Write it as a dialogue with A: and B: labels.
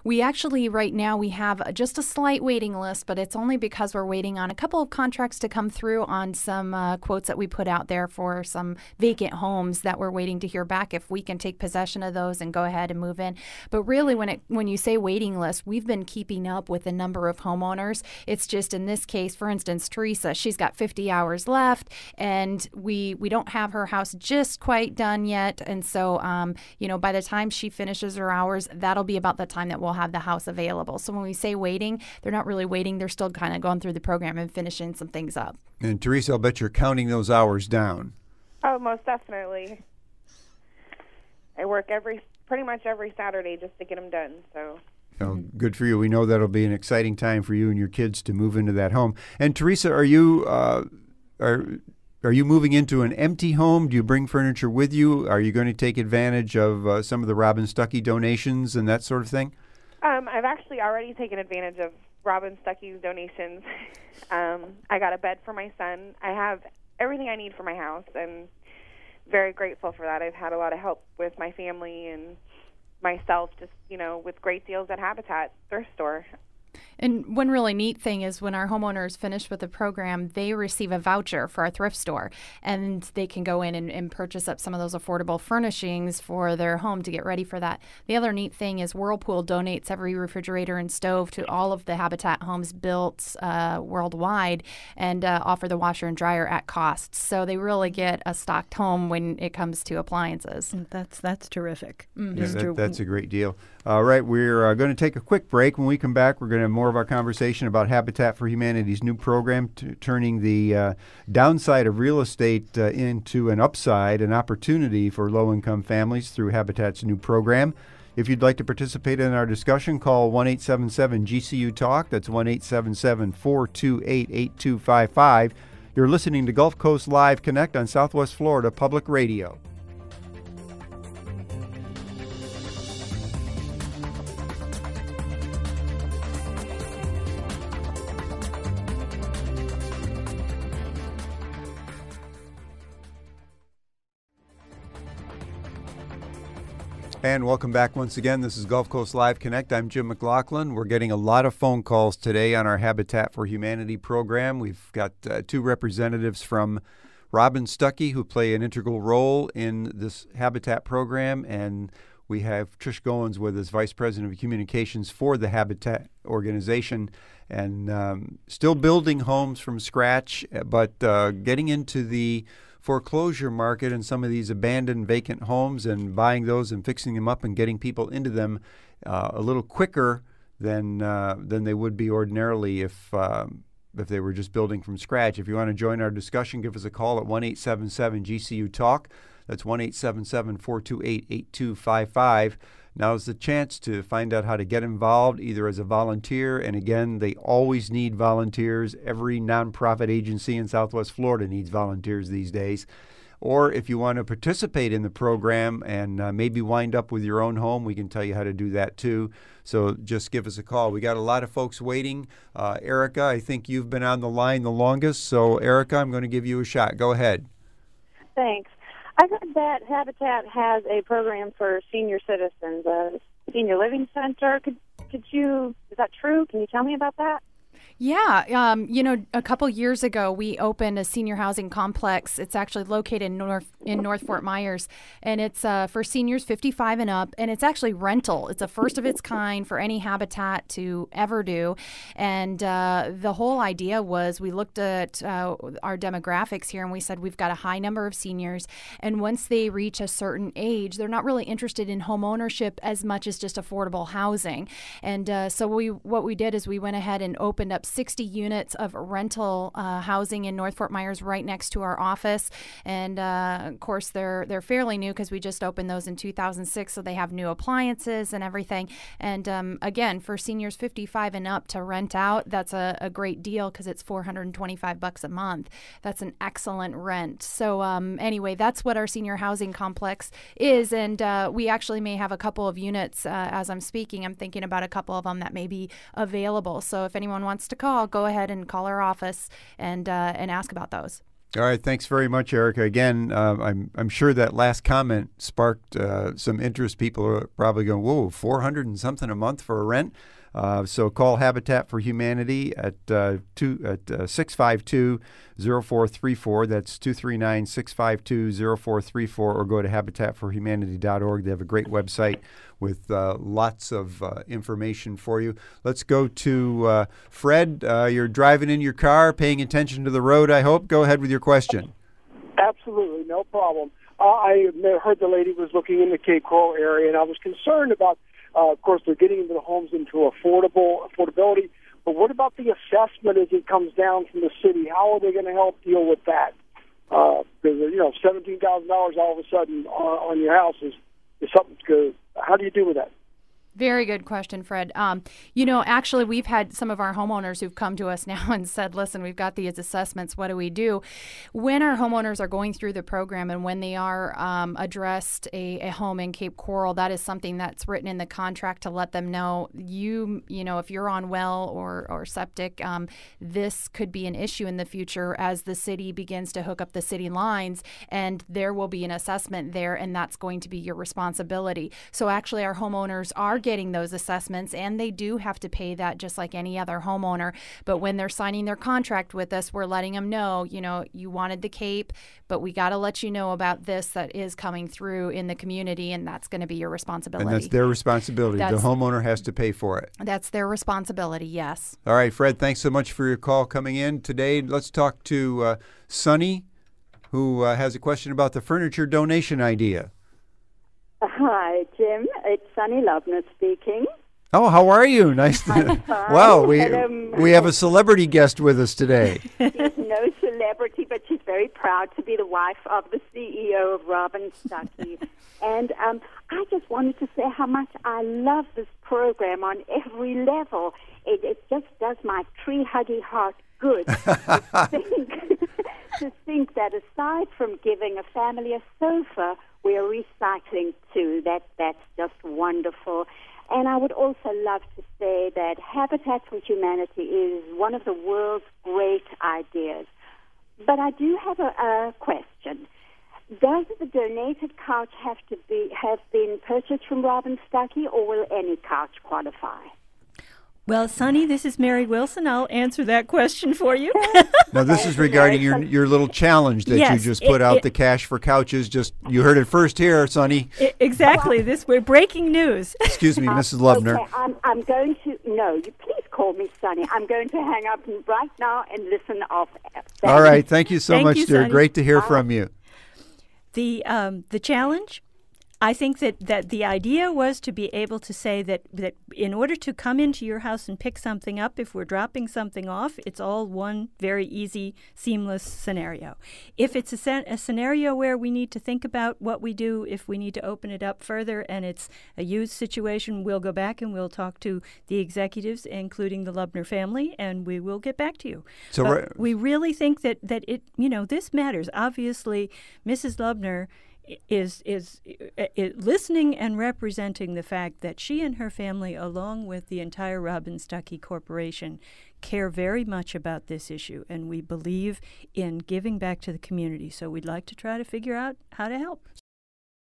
A: We actually, right now, we have just a slight waiting list, but it's only because we're waiting on a couple of contracts to come through on some quotes that we put out there for some vacant homes that we're waiting to hear back if we can take possession of those and go ahead and move in. But really, when you say waiting list, we've been keeping up with the number of homeowners. It's just in this case, for instance, Teresa, she's got 50 hours left, and we don't have her house just quite done yet. And so, by the time she finishes her hours, that'll be about the time that we'll have the house available. So when we say waiting, they're not really waiting. They're still kind of going through the program and finishing some things up.
B: And Teresa, I'll bet you're counting those hours down.
C: Oh, most definitely. I work pretty much every Saturday just to get them done. So.
B: Oh, good for you. We know that'll be an exciting time for you and your kids to move into that home. And Teresa, are you moving into an empty home? Do you bring furniture with you? Are you going to take advantage of some of the Robin Stuckey donations and that sort of thing?
C: I've actually already taken advantage of Robin Stuckey's donations. I got a bed for my son. I have everything I need for my house, and very grateful for that. I've had a lot of help with my family and myself, just, with great deals at Habitat thrift store.
A: And one really neat thing is when our homeowners finish with the program, they receive a voucher for our thrift store, and they can go in and purchase up some of those affordable furnishings for their home to get ready for that. The other neat thing is Whirlpool donates every refrigerator and stove to all of the Habitat homes built worldwide, and offer the washer and dryer at cost. So they really get a stocked home when it comes to appliances.
D: That's terrific.
B: Mm-hmm. Yeah, that's a great deal. All right, we're going to take a quick break. When we come back, we're going to have more of our conversation about Habitat for Humanity's new program, turning the downside of real estate into an upside, an opportunity for low-income families through Habitat's new program. If you'd like to participate in our discussion, call 1-877-GCU-TALK. That's 1-877-428-8255. You're listening to Gulf Coast Live Connect on Southwest Florida Public Radio. And welcome back once again. This is Gulf Coast Live Connect. I'm Jim McLaughlin. We're getting a lot of phone calls today on our Habitat for Humanity program. We've got two representatives from Robin Stuckey who play an integral role in this Habitat program, and we have Trish Goins with us, Vice President of Communications for the Habitat organization, and still building homes from scratch, but getting into the foreclosure market and some of these abandoned vacant homes and buying those and fixing them up and getting people into them a little quicker than they would be ordinarily if they were just building from scratch. If you want to join our discussion, give us a call at 1-877-GCU-TALK. That's 1-877-428-8255. Now's the chance to find out how to get involved, either as a volunteer, and again, they always need volunteers. Every nonprofit agency in Southwest Florida needs volunteers these days. Or if you want to participate in the program and maybe wind up with your own home, we can tell you how to do that too. So just give us a call. We got a lot of folks waiting. Erica, I think you've been on the line the longest. So Erica, I'm going to give you a shot. Go ahead.
E: Thanks. I heard that Habitat has a program for senior citizens, a senior living center. Is that true? Can you tell me about that?
A: Yeah, a couple years ago, we opened a senior housing complex. It's actually located in North Fort Myers, and it's for seniors 55 and up, and it's actually rental. It's a first of its kind for any Habitat to ever do, and the whole idea was we looked at our demographics here, and we said we've got a high number of seniors, and once they reach a certain age, they're not really interested in home ownership as much as just affordable housing, and so what we did is we went ahead and opened up 60 units of rental housing in North Fort Myers right next to our office. And of course, they're fairly new because we just opened those in 2006, so they have new appliances and everything. And again, for seniors 55 and up to rent out, that's a great deal because it's $425 a month. That's an excellent rent. So anyway, that's what our senior housing complex is. And we actually may have a couple of units as I'm speaking. I'm thinking about a couple of them that may be available. So if anyone wants to call, go ahead and call our office and ask about those.
B: All right, thanks very much, Erica. Again, I'm sure that last comment sparked some interest. People are probably going, "Whoa, 400 and something a month for a rent." So call Habitat for Humanity at 652-0434. That's 239-652-0434, or go to habitatforhumanity.org. They have a great website with lots of information for you. Let's go to Fred. You're driving in your car, paying attention to the road, I hope. Go ahead with your question.
D: Absolutely, no problem. I heard the lady was looking in the Cape Coral area, and I was concerned about, of course, they're getting into the homes into affordability, but what about the assessment as it comes down from the city? How are they going to help deal with that? Because, $17,000 all of a sudden on your house is something good. How do you deal with that?
A: Very good question, Fred. Actually, we've had some of our homeowners who've come to us now and said, listen, we've got these assessments. What do we do? When our homeowners are going through the program and when they are addressed a home in Cape Coral, that is something that's written in the contract to let them know, if you're on well or septic, this could be an issue in the future as the city begins to hook up the city lines, and there will be an assessment there, and that's going to be your responsibility. So actually, our homeowners are getting those assessments, and they do have to pay that just like any other homeowner. But when they're signing their contract with us, we're letting them know, you wanted the Cape, but we got to let you know about this that is coming through in the community, and that's going to be your responsibility.
B: And that's their responsibility. The homeowner has to pay for it.
A: That's their responsibility, yes.
B: All right, Fred, thanks so much for your call coming in today. Let's talk to Sunny, who has a question about the furniture donation idea.
F: Hi, Jim. It's Sunny Lubner speaking.
B: Oh, how are you? Nice to... Wow, we have a celebrity guest with us today.
F: She's no celebrity, but she's very proud to be the wife of the CEO of Robin Stuckey. And I just wanted to say how much I love this program on every level. It just does my tree-huggy heart good to think that aside from giving a family a sofa, we are recycling too. That's just wonderful. And I would also love to say that Habitat for Humanity is one of the world's great ideas. But I do have a question. Does the donated couch have been purchased from Robin Stuckey, or will any couch qualify?
G: Well, Sonny, this is Mary Wilson. I'll answer that question for you.
B: Now, this is regarding your little challenge that you just put out, the cash for couches. You heard it first here, Sonny.
G: Exactly. We're breaking news.
B: Excuse me, Mrs. Lubner.
F: Okay, I'm going to, you please call me Sonny. I'm going to hang up right now and listen off.
B: All right. Thank you so much, dear.
G: Sonny.
B: Great to hear from you.
G: The challenge, I think that the idea was to be able to say that in order to come into your house and pick something up, if we're dropping something off, it's all one very easy, seamless scenario. If it's a scenario where we need to think about what we do, if we need to open it up further and it's a used situation, we'll go back and we'll talk to the executives, including the Lubner family, and we will get back to you. So we really think that it this matters. Obviously, Mrs. Lubner is listening and representing the fact that she and her family, along with the entire Robin Stuckey Corporation, care very much about this issue, and we believe in giving back to the community. So we'd like to try to figure out how to help.